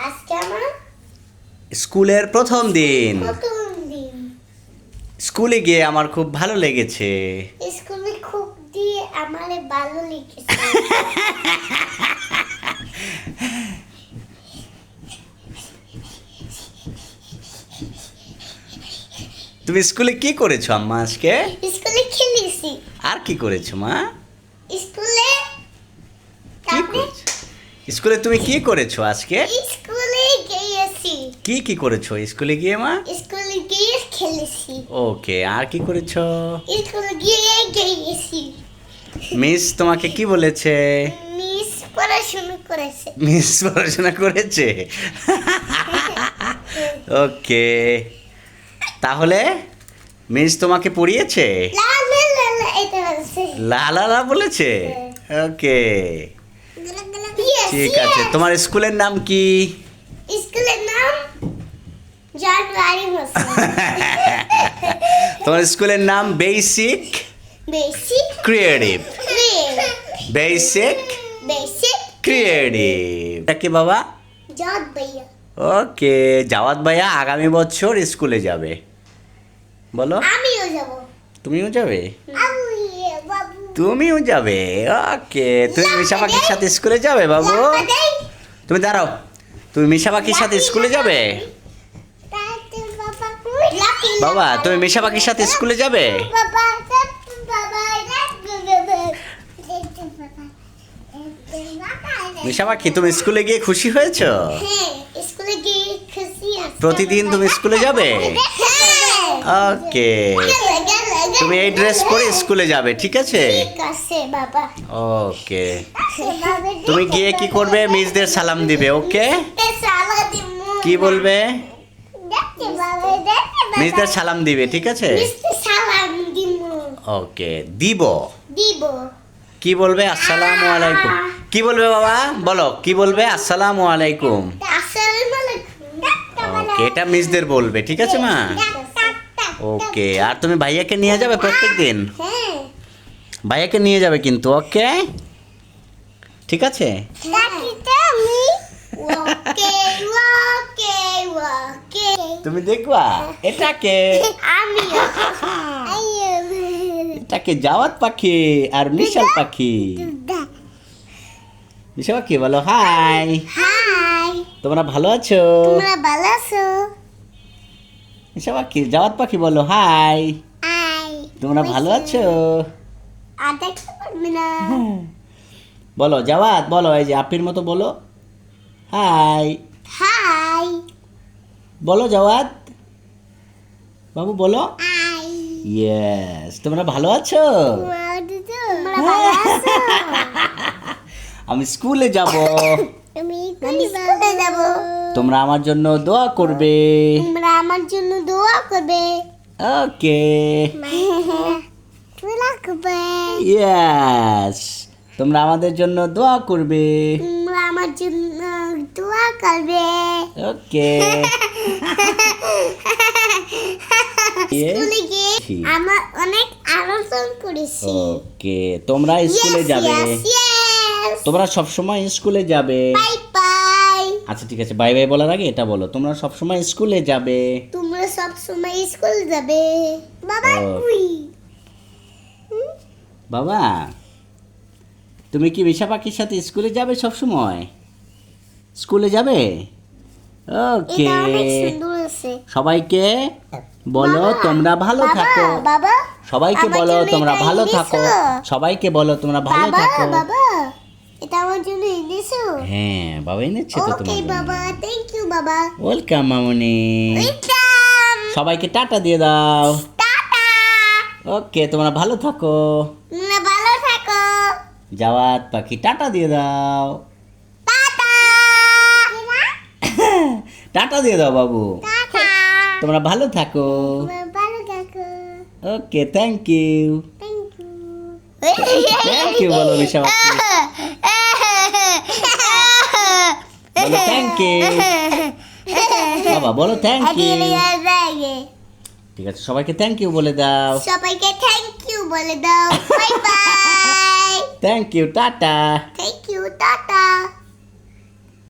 আজকে আমার স্কুলের প্রথম দিন। প্রথম দিন। স্কুলে গিয়ে আমার খুব ভালো লেগেছে। স্কুলে খুব দিয়ে আমার ভালো লেগেছে। তুমি স্কুলে কি করেছো আম্মা আজকে? স্কুলে খেলেছি। আর কি করেছো মা? স্কুলে কি তারপরে করেছো? স্কুলে তুমি কি করেছো আজকে? স্কুলে গিয়েছি। কি করেছো স্কুলে গিয়ে মা? স্কুলে গিয়ে খেলেছি। ওকে, আর কি করেছো? স্কুলে গিয়ে গিয়েছি। মিস তোমাকে কি বলেছে? মিস পড়াশোনা করেছে। মিস পড়াশোনা করেছে। ওকে, তাহলে মিস তোমাকে পড়িয়েছে? লা লা লা লা এটা বলছে। লা বলেছে? ওকে, Yes, ঠিক আছে। yes. তোমার স্কুলের নাম কি? স্কুলের নাম জানুয়ারি মাসে। তোমার স্কুলের নাম basic basic creative. Basic basic creative. এটা কি বাবা? জজ ভাইয়া। ওকে, জাওয়াত ভাইয়া আগামী বছর স্কুলে যাবে। বলো। আমিও যাব। তুমিও যাবে? আমি বাবু। তুমিও যাবে? ওকে, তুমি মিশা পাখির সাথে স্কুলে যাবে বাবু? তুমি দাঁড়াও, তুমি মিশা পাখির সাথে স্কুলে যাবে? বাবা, তুমি মিশা পাখির সাথে স্কুলে যাবে? মিশা পাখি, তুমি স্কুলে গিয়ে খুশি হয়েছো? হ্যাঁ, স্কুলে গিয়ে খুশি আছি। প্রতিদিন তুমি স্কুলে যাবে? হ্যাঁ। ওকে, তুমি এই ড্রেস পরে স্কুলে যাবে, ঠিক আছে? ঠিক আছে বাবা। ওকে, তুমি গিয়ে কি করবে? মিসদের সালাম দিবে। ওকে, কি বলবে? মিসদের সালাম দিবে, ঠিক আছে? সালাম দিব। ওকে, দিব। দিব। কি বলবে? আসসালামু আলাইকুম। কি বলবে বাবা? বলো, কি বলবে? আসসালামু আলাইকুম। আসসালামু আলাইকুম। ওকে, এটা মিসদের বলবে, ঠিক আছে মা? ওকে, আর তুমি ভাইয়াকে নিয়ে যাবে প্রত্যেকদিন? হ্যাঁ। ভাইয়াকে নিয়ে যাবে কিন্তু, ওকে? ঠিক আছে? ডাকিতে আমি ওকে ওকে ওকে। তুমি দেখবা এটাকে? আমি এটাকে জাওয়াত পাখি আর মিশাল পাখি। মিশা পাখি বলো হাই। হাই। তোমরা ভালো আছো? তোমরা ভালো আছো? মিশা পাখি, জাওয়াত পাখি বলো হাই। হাই। তোমরা ভালো আছো? আর দেখতে পারবে না। বলো জাওয়াত, বলো এই যে আপির মতো বলো হাই। হাই। বলো জাওয়াত বাবু, বলো হাই। ইয়েস। তোমরা ভালো আছো? তোমরা ভালো আছো? আমি স্কুলে যাব। আমি স্কুলে যাব। তোমরা আমার জন্য দোয়া করবে। তোমরা আমার জন্য দোয়া করবে। ওকে, দোয়া করবে। ইয়েস। তোমরা আমাদের জন্য দোয়া করবে। তোমরা আমার জন্য দোয়া করবে। ওকে, স্কুলে গিয়ে আমরা অনেক আনন্দ করেছি। ওকে, তোমরা স্কুলে যাবে। তোমরা সব সময় স্কুলে যাবে। Bye bye. আচ্ছা ঠিক আছে, বাই বাই বলার আগে এটা বলো, তোমরা সব সময় স্কুলে যাবে। তোমরা সব সময় স্কুল যাবে। বাবা ও। কই? বাবা, তুমি কি মিশা পাখির সাথে স্কুলে যাবে সব সময়? স্কুলে যাবে? ওকে, এটা অনেক সুন্দর আছে। সবাইকে বলো বাবা, তোমরা ভালো বাবা, থাকো। বাবা সবাইকে আমার বলো জন্য তোমরা এটা ভালো এনেছো? থাকো। সবাইকে বলো তোমরা ভালো বাবা থাকো। বাবা এটা আমার জন্য এনেছো? হ্যাঁ, বাবা এনেছে তো ওকে তোমার জন্য। বাবা, থ্যাংক ইউ বাবা। ওয়েলকাম মামুনি। ওয়েলকাম। সবাইকে টাটা দিয়ে দাও। টাটা। ওকে, তোমরা ভালো থাকো। তোমরা ভালো থাকো। জাওয়াত পাখি টাটা দিয়ে দাও। টাটা। টাটা দিয়ে দাও বাবু। টাটা। তোমরা ভালো থাকো। তোমরা ভালো থাকো। Okay, thank you. Thank you. Thank you বলো মিশা পাখি। বলো থ্যাংক ইউ। বাবা বলো থ্যাংক ইউ। ঠিক আছে, সবাইকে থ্যাংক ইউ বলে দাও। সবাইকে থ্যাংক ইউ বলে দাও। Bye bye. Thank you, tata. Thank you, tata.